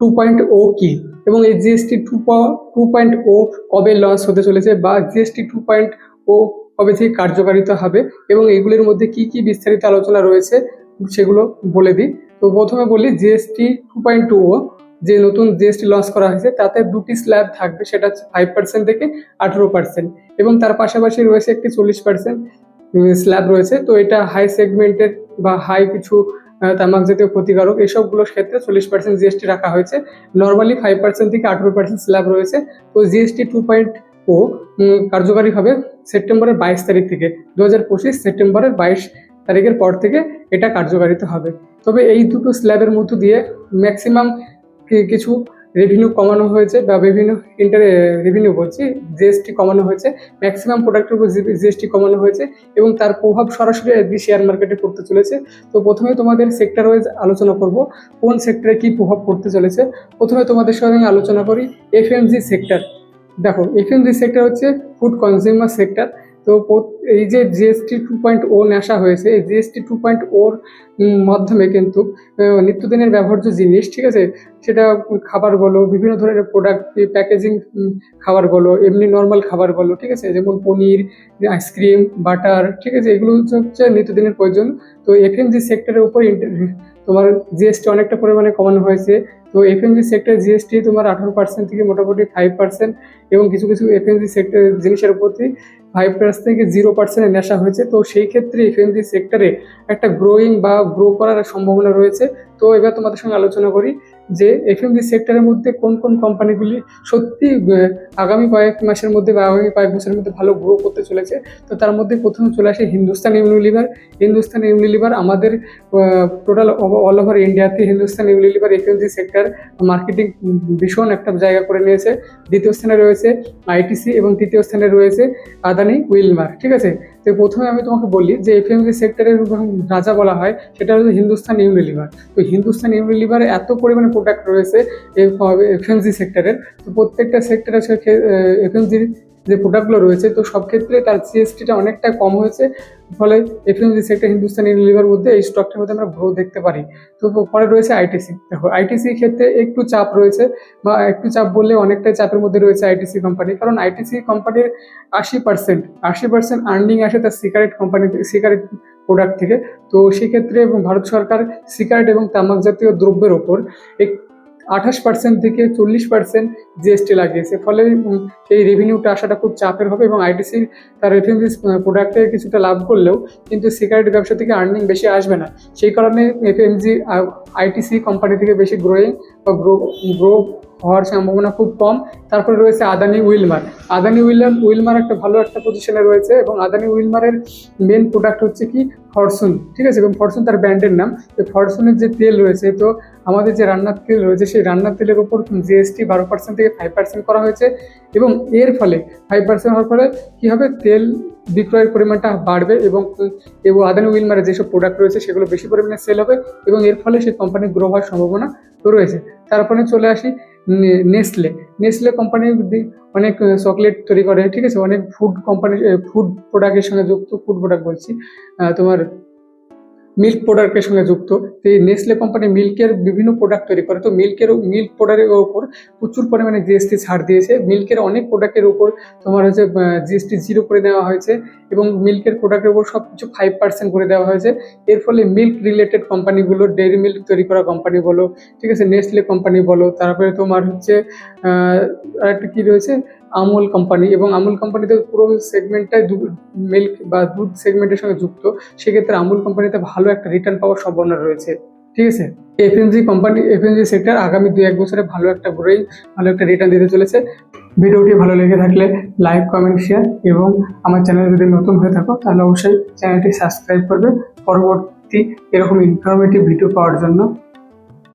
2.0 কি এবং এই জিএসটি 2.0 কবে লঞ্চ হতে চলেছে বা জিএসটি 2.0 কবে থেকে কার্যকারিতা হবে এবং এগুলির মধ্যে কি কি বিস্তারিত আলোচনা রয়েছে সেগুলো বলে দিই। তো প্রথমে বলি জিএসটি 2.0 যে নতুন জিএসটি লঞ্চ করা হয়েছে তাতে দুটি স্ল্যাব থাকবে, সেটা হচ্ছে 5% থেকে 18% এবং তার পাশাপাশি রয়েছে একটি 40% স্ল্যাব রয়েছে। তো এটা হাই সেগমেন্টের বা হাই কিছু তামাক জাতীয় ক্ষতিকারক এসবগুলোর ক্ষেত্রে 40% জিএসটি রাখা হয়েছে। নর্মালি 5% থেকে 18% স্ল্যাব রয়েছে। তো জিএসটি 2.0 কার্যকারী হবে সেপ্টেম্বরের 22 তারিখ থেকে। 2025 সেপ্টেম্বরের 22 তারিখের পর থেকে এটা কার্যকারিতা হবে। তবে এই দুটো স্ল্যাবের মধ্য দিয়ে ম্যাক্সিমাম কিছু রেভিনিউ কমানো হয়েছে বা বিভিন্ন রেভিনিউ বলছি জিএসটি কমানো হয়েছে, ম্যাক্সিমাম প্রোডাক্টের উপর জিএসটি কমানো হয়েছে এবং তার প্রভাব সরাসরি শেয়ার মার্কেটে পড়তে চলেছে। তো প্রথমে তোমাদের সেক্টর ওয়াইজ আলোচনা করব কোন সেক্টরে কি প্রভাব পড়তে চলেছে। প্রথমে তোমাদের সঙ্গে আলোচনা করি এফএমজি সেক্টর। দেখো এফএমজি সেক্টর হচ্ছে ফুড কনজিউমার সেক্টর। তো এই যে জিএসটি 2.0 নেশা হয়েছে, এই জিএসটি 2.0 মাধ্যমে কিন্তু নিত্যদিনের ব্যবহার্য জিনিস, ঠিক আছে, সেটা খাবার বলো, বিভিন্ন ধরনের প্রোডাক্ট প্যাকেজিং খাবার বলো, এমনি নর্মাল খাবার বলো, ঠিক আছে, যেমন পনির, আইসক্রিম, বাটার, ঠিক আছে, এগুলো হচ্ছে নিত্যদিনের প্রয়োজন। তো এফএমজি সেক্টরের উপর তোমার জিএসটি অনেকটা পরিমাণে কমানো হয়েছে। তো এফএমজি সেক্টর জিএসটি তোমার 18% থেকে মোটামুটি 5% এবং কিছু কিছু এফএমজি সেক্টর জিনিসের প্রতি 5% থেকে 0% নেশা হয়েছে। তো সেই ক্ষেত্রে এফএমজি সেক্টরে একটা গ্রো করার সম্ভাবনা রয়েছে। তো এবার তোমাদের সঙ্গে আলোচনা করি যে এফএমজি সেক্টরের মধ্যে কোন কোন কোম্পানিগুলি সত্যি আগামী কয়েক মাসের মধ্যে বা আগামী কয়েক বছরের মধ্যে ভালো গ্রো করতে চলেছে। তো তার মধ্যে প্রথমে চলে আসে হিন্দুস্তান ইউনিলিভার। আমাদের টোটাল অল ওভার ইন্ডিয়াতে Hindustan Unilever FMG sector marketing ভীষণ একটা জায়গা করে নিয়েছে। দ্বিতীয় স্থানে রয়েছে আইটিসি এবং তৃতীয় স্থানে রয়েছে আদানি উইলমার, ঠিক আছে। তো প্রথমে আমি তোমাকে বলি যে এফএমজি সেক্টরের রাজা বলা হয় সেটা হচ্ছে হিন্দুস্তান ইউনিলিভার। তো হিন্দুস্তান ইউনিলিভারে এত পরিমাণে প্রোডাক্ট রয়েছে এফএমজি সেক্টরের। তো প্রত্যেকটা সেক্টরে এফএমজির যে প্রোডাক্টগুলো রয়েছে তো সব ক্ষেত্রে তার জিএসটিটা অনেকটা কম হয়েছে, ফলে এফএমজি সেক্টর হিন্দুস্তান ইউনিলিভার মধ্যে এই স্টকটার মধ্যে আমরা গ্রো দেখতে পারি। তো পরে রয়েছে আইটিসি। দেখো আইটিসির ক্ষেত্রে একটু চাপ রয়েছে, বা একটু চাপ বললে অনেকটাই চাপের মধ্যে রয়েছে আইটিসি কোম্পানি, কারণ আইটিসি কোম্পানির 80% আর্নিং আসে তার সিগারেট প্রোডাক্ট থেকে। তো সেক্ষেত্রে এবং ভারত সরকার সিগারেট এবং তামাক জাতীয় দ্রব্যের ওপর 28% থেকে 40% জিএসটি লাগিয়েছে, ফলে এই রেভিনিউটা আসাটা খুব চাপের হবে এবং আইটিসি তার এফএমজি প্রোডাক্টে কিছুটা লাভ করলেও কিন্তু সিগারেট ব্যবসা থেকে আর্নিং বেশি আসবে না। সেই কারণে এফএমজি আইটিসি কোম্পানি থেকে বেশি গ্রো হওয়ার সম্ভাবনা খুব কম। তারপরে রয়েছে আদানি উইলমার একটা ভালো একটা পজিশনে রয়েছে এবং আদানি উইলমারের মেন প্রোডাক্ট হচ্ছে কি ফরচুন, ঠিক আছে, এবং ফরচুন তার ব্র্যান্ডের নাম। তো ফরচুনের যে তেল রয়েছে, তো আমাদের যে রান্নার তেল রয়েছে সেই রান্নার তেলের উপর জিএসটি 12% থেকে 5% করা হয়েছে এবং এর ফলে 5% হওয়ার ফলে কী হবে, তেল বিক্রয়ের পরিমাণটা বাড়বে এবং আদানি উইলমারের যেসব প্রোডাক্ট রয়েছে সেগুলো বেশি পরিমাণে সেল হবে এবং এর ফলে সেই কোম্পানি গ্রো হওয়ার সম্ভাবনা রয়েছে। তারপরে চলে আসি নেসলে কোম্পানি অনেক চকলেট তৈরি করে, ঠিক আছে, অনেক ফুড প্রোডাক্টের সঙ্গে যুক্ত, তোমার মিল্ক প্রোডাক্টের সঙ্গে যুক্ত। তো এই নেসলে কোম্পানি মিল্কের বিভিন্ন প্রোডাক্ট তৈরি করে। তো মিল্ক প্রোডাক্টের ওপর প্রচুর পরিমাণে জিএসটি ছাড় দিয়েছে। মিল্কের অনেক প্রোডাক্টের উপর তোমার হচ্ছে জিএসটি 0 করে দেওয়া হয়েছে এবং মিল্কের প্রোডাক্টের উপর সব কিছু 5% করে দেওয়া হয়েছে। এর ফলে মিল্ক রিলেটেড কোম্পানিগুলো, ডেইরি মিল্ক তৈরি করা কোম্পানি বলো, ঠিক আছে, নেসলে কোম্পানি বলো, তারপরে তোমার হচ্ছে আরেকটা কী রয়েছে আমুল কোম্পানি, এবং আমুল কোম্পানিতে পুরো সেগমেন্টটাই মিল্ক বা দুধ সেগমেন্টের সঙ্গে যুক্ত। সেক্ষেত্রে আমুল কোম্পানিতে ভালো একটা রিটার্ন পাওয়ার সম্ভাবনা রয়েছে, ঠিক আছে। এফএমজি সেক্টর আগামী 2-1 বছরে ভালো একটা রিটার্ন দিতে চলেছে। ভিডিওটি ভালো লেগে থাকলে লাইক, কমেন্ট, শেয়ার এবং আমার চ্যানেলে যদি নতুন হয়ে থাকো তাহলে অবশ্যই চ্যানেলটি সাবস্ক্রাইব করবে পরবর্তী এরকম ইনফরমেটিভ ভিডিও পাওয়ার জন্য।